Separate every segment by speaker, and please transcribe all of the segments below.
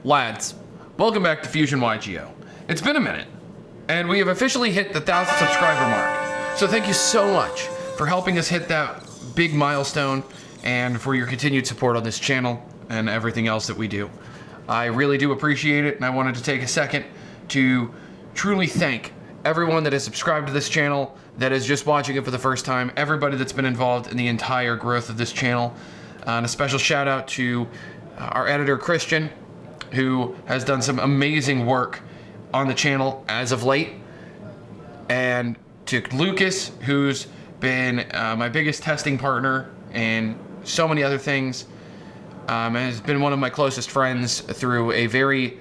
Speaker 1: Lads, welcome back to Fusion YGO. It's been a minute, and we have officially hit the 1,000 subscriber mark. So thank you so much for helping us hit that big milestone and for your continued support on this channel and everything else that we do. I really do appreciate it, and I wanted to take a second to truly thank everyone that has subscribed to this channel, that is just watching it for the first time, everybody that's been involved in the entire growth of this channel. And a special shout out to our editor, Christian, who has done some amazing work on the channel as of late, and to Lucas, who's been my biggest testing partner and so many other things, and has been one of my closest friends through a very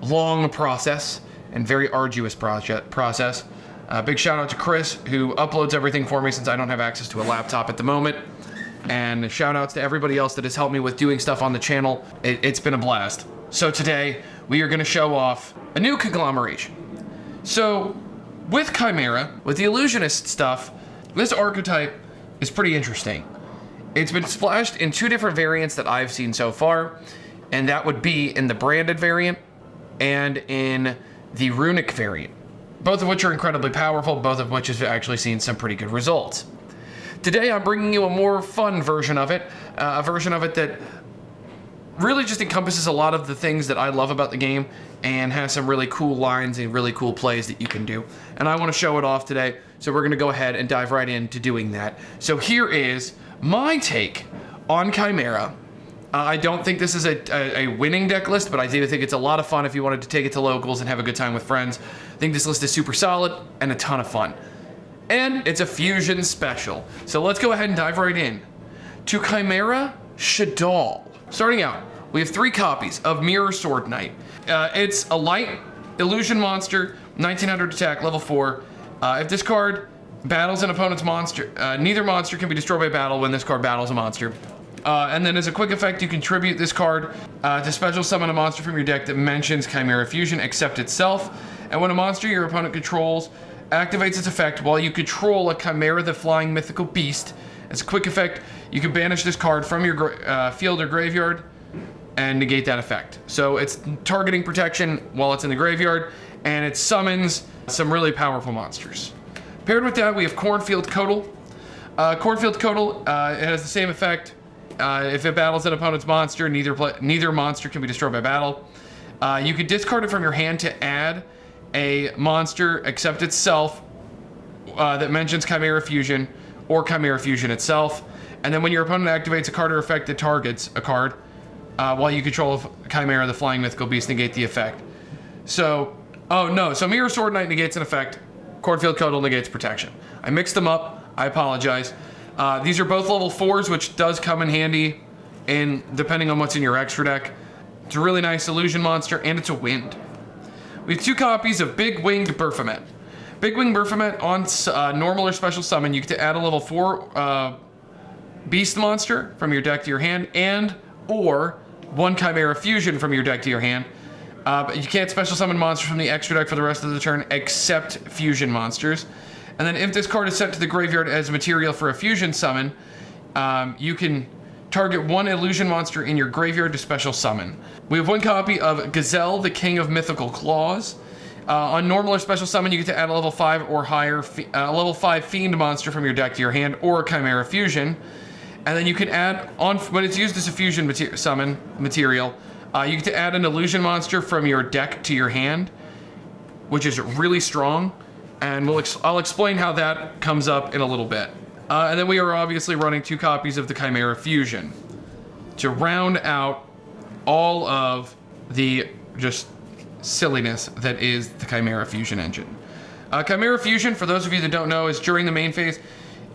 Speaker 1: long process and very arduous process. Big shout out to Chris, who uploads everything for me since I don't have access to a laptop at the moment. And shout outs to everybody else that has helped me with doing stuff on the channel. It's been a blast. So today, we are going to show off a new conglomeration. So, with Chimera, with the illusionist stuff, this archetype is pretty interesting. It's been splashed in two different variants that I've seen so far, and that would be in the branded variant and in the runic variant, both of which are incredibly powerful, both of which have actually seen some pretty good results. Today, I'm bringing you a more fun version of it, a version of it that really just encompasses a lot of the things that I love about the game and has some really cool lines and really cool plays that you can do. And I want to show it off today, so we're going to go ahead and dive right into doing that. So here is my take on Chimera. I don't think this is a winning deck list, but I do think it's a lot of fun if you wanted to take it to locals and have a good time with friends. I think this list is super solid and a ton of fun. And it's a fusion special. So let's go ahead and dive right in to Chimera Shaddoll. Starting out, we have 3 copies of Mirror Sword Knight. It's a light illusion monster, 1900 attack, level 4. If this card battles an opponent's monster, neither monster can be destroyed by battle when this card battles a monster. And then as a quick effect, you contribute this card to special summon a monster from your deck that mentions Chimera Fusion except itself. And when a monster your opponent controls activates its effect while you control a Chimera the Flying Mythical Beast, as a quick effect, you can banish this card from your field or graveyard and negate that effect. So it's targeting protection while it's in the graveyard, and it summons some really powerful monsters. Paired with that, we have Cornfield Codal. Cornfield Codal, it has the same effect. If it battles an opponent's monster, neither monster can be destroyed by battle. You can discard it from your hand to add a monster except itself that mentions Chimera Fusion or Chimera Fusion itself. And then when your opponent activates a card or effect that targets a card, while you control Chimera, the Flying Mythical Beast, negate the effect. So, so Mirror Sword Knight negates an effect. Cornfield Codal negates protection. I mixed them up. I apologize. These are both level 4s, which does come in handy depending on what's in your extra deck. It's a really nice illusion monster, and it's a wind. We have 2 copies of Big Winged Baphomet. Big Winged Baphomet on normal or special summon, you get to add a level 4 beast monster from your deck to your hand, or 1 Chimera Fusion from your deck to your hand. But you can't special summon monsters from the extra deck for the rest of the turn except fusion monsters. And then if this card is sent to the graveyard as material for a fusion summon, you can target 1 illusion monster in your graveyard to special summon. We have 1 copy of Gazelle, the King of Mythical Claws. On normal or special summon, you get to add a level 5 or higher, level 5 Fiend monster from your deck to your hand, or Chimera Fusion. And then you can add, when it's used as a fusion summon material, you get to add an illusion monster from your deck to your hand, which is really strong. And I'll explain how that comes up in a little bit. And then we are obviously running 2 copies of the Chimera Fusion to round out all of the just silliness that is the Chimera Fusion engine. Chimera Fusion, for those of you that don't know, is during the main phase,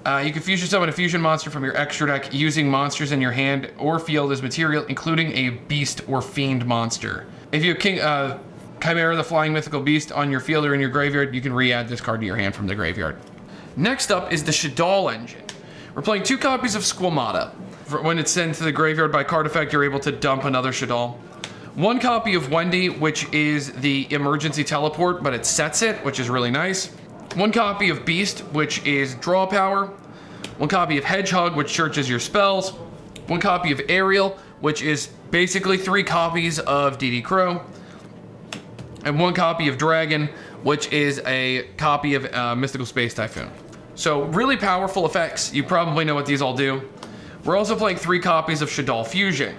Speaker 1: you can fusion summon a fusion monster from your extra deck using monsters in your hand or field as material, including a beast or fiend monster. If you have Chimera the Flying Mythical Beast on your field or in your graveyard, you can re-add this card to your hand from the graveyard. Next up is the Shaddoll engine. We're playing 2 copies of Squamata. When it's sent to the graveyard by card effect, you're able to dump another Shaddoll. 1 copy of Wendy, which is the emergency teleport, but it sets it, which is really nice. 1 copy of Beast, which is draw power. 1 copy of Hedgehog, which searches your spells. 1 copy of Aerial, which is basically 3 copies of DD Crow, and 1 copy of Dragon, which is a copy of Mystical Space Typhoon. So really powerful effects. You probably know what these all do. We're also playing 3 copies of Shaddoll Fusion.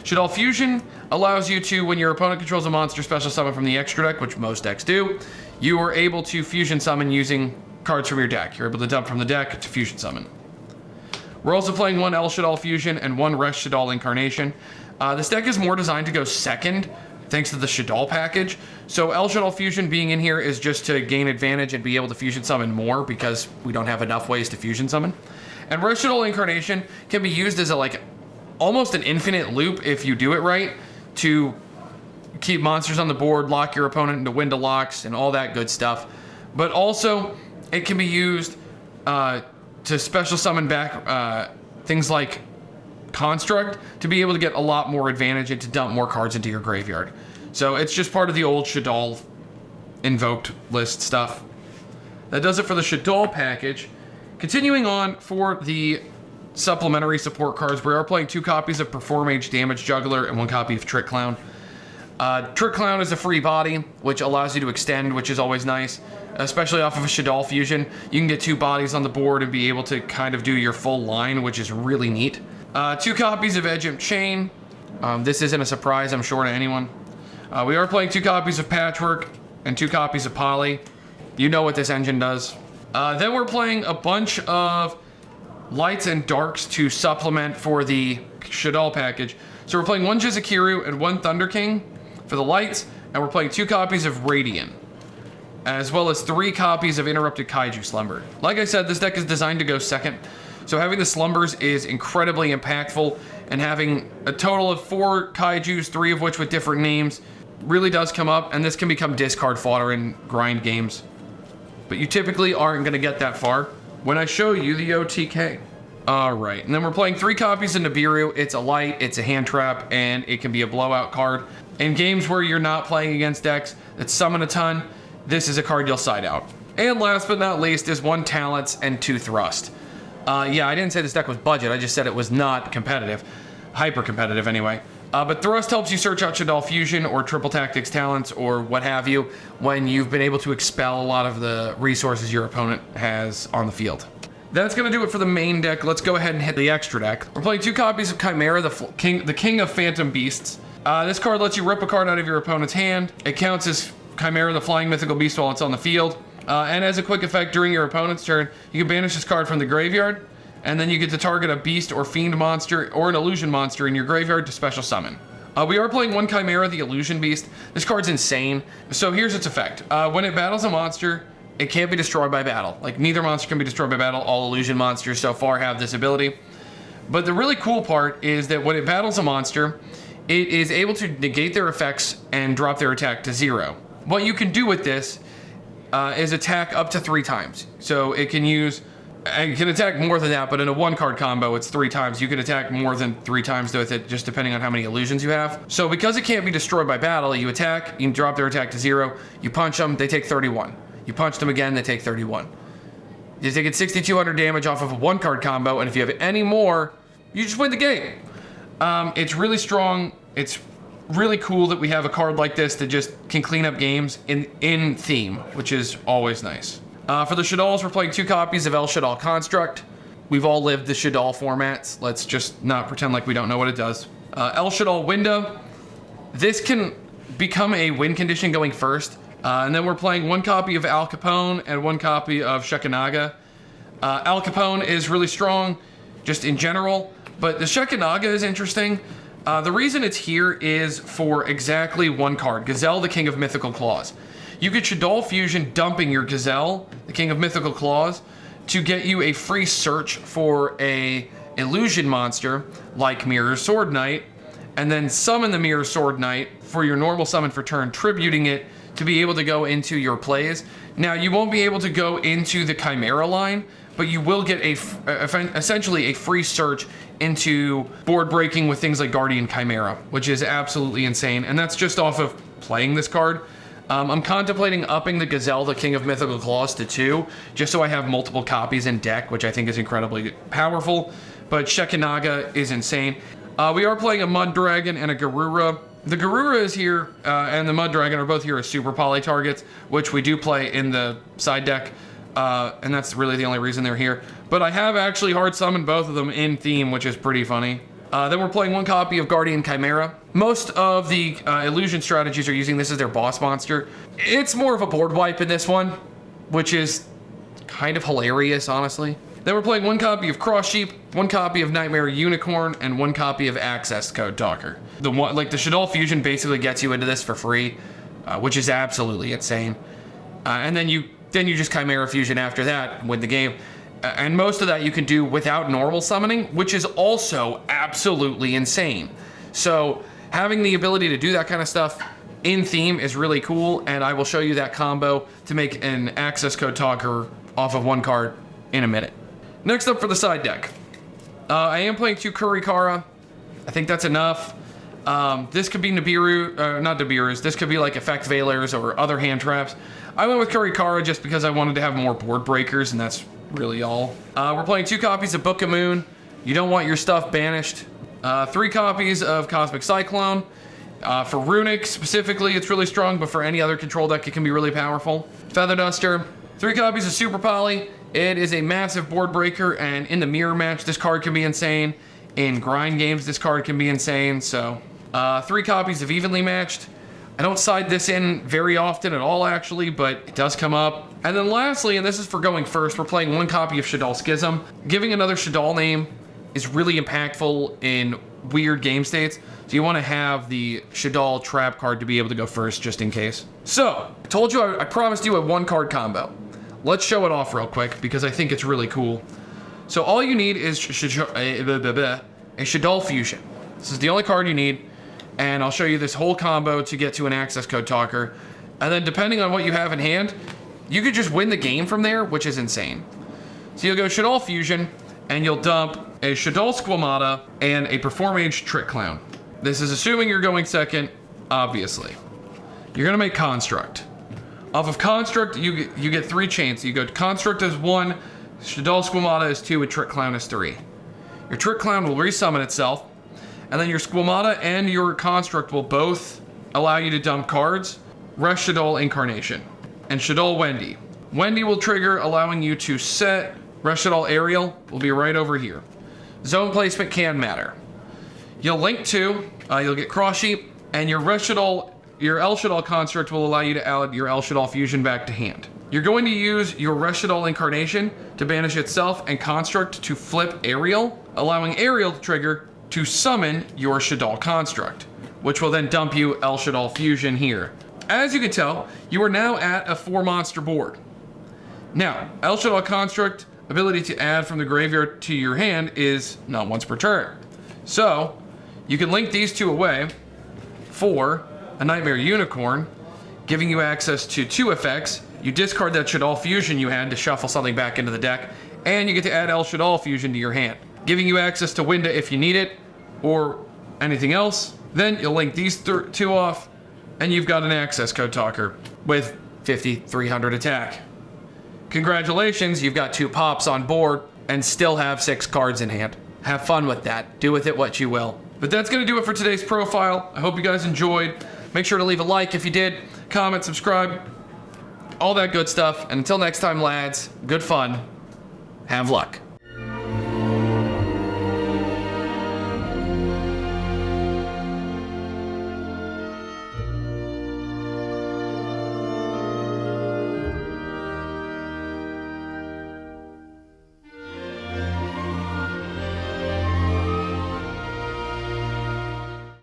Speaker 1: Shaddoll Fusion allows you to, when your opponent controls a monster special summon from the extra deck, which most decks do, you are able to fusion summon using cards from your deck. You're able to dump from the deck to fusion summon. We're also playing 1 El Shaddoll Fusion and 1 Rest Shaddoll Incarnation. This deck is more designed to go second, thanks to the Shaddoll package. So El Shaddoll Fusion being in here is just to gain advantage and be able to fusion summon more, because we don't have enough ways to fusion summon. And Rest Shaddoll Incarnation can be used as a almost an infinite loop if you do it right, to keep monsters on the board, lock your opponent into window locks, and all that good stuff. But also, it can be used to special summon back things like Construct to be able to get a lot more advantage and to dump more cards into your graveyard. So it's just part of the old Shaddoll invoked list stuff. That does it for the Shaddoll package. Continuing on for the supplementary support cards, we are playing 2 copies of Performage Damage Juggler and 1 copy of Trick Clown. Trick Clown is a free body, which allows you to extend, which is always nice, especially off of a Shaddoll Fusion. You can get 2 bodies on the board and be able to kind of do your full line, which is really neat. 2 copies of Edge Imp Chain. This isn't a surprise, I'm sure, to anyone. We are playing 2 copies of Patchwork and 2 copies of Poly. You know what this engine does. Then we're playing a bunch of Lights and Darks to supplement for the Shaddoll package. So we're playing 1 Jizukiru and 1 Thunder King for the lights, and we're playing 2 copies of Radiant, as well as 3 copies of Interrupted Kaiju Slumber. Like I said, this deck is designed to go second, so having the Slumbers is incredibly impactful, and having a total of 4 Kaijus, 3 of which with different names, really does come up, and this can become discard fodder in grind games. But you typically aren't going to get that far when I show you the OTK. Alright, and then we're playing 3 copies of Nibiru. It's a light, it's a hand trap, and it can be a blowout card. In games where you're not playing against decks that summon a ton, this is a card you'll side out. And last but not least is 1 Talents and 2 Thrust. Yeah, I didn't say this deck was budget, I just said it was not competitive. Hyper competitive anyway. But Thrust helps you search out Shaddoll Fusion or Triple Tactics Talents or what have you when you've been able to expel a lot of the resources your opponent has on the field. That's going to do it for the main deck. Let's go ahead and hit the extra deck. We're playing 2 copies of Chimera, the king of Phantom Beasts. This card lets you rip a card out of your opponent's hand. It counts as Chimera, the flying mythical beast, while it's on the field. And as a quick effect, during your opponent's turn, you can banish this card from the graveyard, and then you get to target a beast or fiend monster or an illusion monster in your graveyard to special summon. We are playing 1 Chimera, the Illusion Beast. This card's insane. So here's its effect. When it battles a monster, it can't be destroyed by battle. Like, neither monster can be destroyed by battle. All illusion monsters so far have this ability. But the really cool part is that when it battles a monster, it is able to negate their effects and drop their attack to 0. What you can do with this is attack up to 3 times. So it can attack more than that, but in a 1-card combo, it's 3 times. You can attack more than 3 times with it, just depending on how many illusions you have. So because it can't be destroyed by battle, you attack, you can drop their attack to 0, you punch them, they take 31. You punch them again, they take 31. You're taking 6,200 damage off of a 1-card combo, and if you have any more, you just win the game. It's really strong. It's really cool that we have a card like this that just can clean up games in theme, which is always nice. For the Shaddolls, we're playing 2 copies of El Shaddoll Construct. We've all lived the Shaddoll formats. Let's just not pretend like we don't know what it does. El Shaddoll Window. This can become a win condition going first. And then we're playing 1 copy of Al Capone and 1 copy of Shekinaga. Al Capone is really strong, just in general, but the Shekinaga is interesting. The reason it's here is for exactly 1 card, Gazelle, the King of Mythical Claws. You get Shaddoll Fusion dumping your Gazelle, the King of Mythical Claws, to get you a free search for a illusion monster like Mirror Sword Knight, and then summon the Mirror Sword Knight for your normal summon for turn, tributing it to be able to go into your plays. Now, you won't be able to go into the Chimera line, but you will get essentially a free search into board breaking with things like Guardian Chimera, which is absolutely insane, and that's just off of playing this card. I'm contemplating upping the Gazelle, the King of Mythical Claws, to 2, just so I have multiple copies in deck, which I think is incredibly powerful, but Shekinaga is insane. We are playing a Mud Dragon and a Garura. The Garura is here, and the Mud Dragon are both here as super poly targets, which we do play in the side deck, and that's really the only reason they're here. But I have actually hard summoned both of them in theme, which is pretty funny. Then we're playing one copy of Guardian Chimera. Most of the illusion strategies are using this as their boss monster. It's more of a board wipe in this one, which is kind of hilarious, honestly. Then we're playing one copy of Cross Sheep, one copy of Nightmare Unicorn, and one copy of Access Code Talker. The Shaddoll Fusion basically gets you into this for free, which is absolutely insane. And then you just Chimera Fusion after that and win the game. And most of that you can do without normal summoning, which is also absolutely insane. So having the ability to do that kind of stuff in theme is really cool, and I will show you that combo to make an Access Code Talker off of one card in a minute. Next up for the side deck, I am playing 2 Kurikara. I think that's enough. This could be Nibiru, not Nibiru's, this could be like Effect Veilers or other hand traps. I went with Kurikara just because I wanted to have more board breakers, and that's really all. We're playing 2 copies of Book of Moon. You don't want your stuff banished. 3 copies of Cosmic Cyclone. For Runic specifically, it's really strong, but for any other control deck, it can be really powerful. Feather Duster. 3 copies of Super Poly. It is a massive board breaker, and in the mirror match, this card can be insane. In grind games, this card can be insane. So, 3 copies of Evenly Matched. I don't side this in very often at all, actually, but it does come up. And then lastly, and this is for going first, we're playing 1 copy of Shaddoll Schism. Giving another Shaddoll name is really impactful in weird game states. So you want to have the Shaddoll trap card to be able to go first, just in case. So, I told you I promised you a 1-card combo. Let's show it off real quick, because I think it's really cool. So all you need is a Shaddoll Fusion. This is the only card you need, and I'll show you this whole combo to get to an Access Code Talker. And then depending on what you have in hand, you could just win the game from there, which is insane. So you'll go Shaddoll Fusion, and you'll dump a Shaddoll Squamata and a Perform Age Trick Clown. This is assuming you're going second, obviously. You're gonna make Construct. Off of Construct, you get 3 chains. You go Construct as 1, Shaddoll Squamata is 2, and Trick Clown is 3. Your Trick Clown will resummon itself, and then your Squamata and your Construct will both allow you to dump cards. Rush Shaddoll Incarnation, and Shaddoll Wendy. Wendy will trigger, allowing you to set. Rush Shaddoll Ariel will be right over here. Zone placement can matter. You'll link 2, you'll get Cross Sheep, and your Rush Shaddoll, your El Shaddoll Construct will allow you to add your El Shaddoll Fusion back to hand. You're going to use your Rush Shaddoll Incarnation to banish itself and Construct to flip Ariel, allowing Ariel to trigger to summon your Shaddoll Construct, which will then dump you El Shaddoll Fusion here. As you can tell, you are now at a 4-monster board. Now, El Shaddoll Construct ability to add from the graveyard to your hand is not once per turn. So, you can link these 2 away for a Nightmare Unicorn, giving you access to 2 effects. You discard that Shaddoll Fusion you had to shuffle something back into the deck, and you get to add El Shaddoll Fusion to your hand, giving you access to Winda if you need it, or anything else. Then you'll link these 2 off, and you've got an Access Code Talker with 5,300 attack. Congratulations, you've got 2 pops on board, and still have 6 cards in hand. Have fun with that. Do with it what you will. But that's gonna do it for today's profile. I hope you guys enjoyed. Make sure to leave a like if you did, comment, subscribe, all that good stuff. And until next time, lads, good fun. Have luck.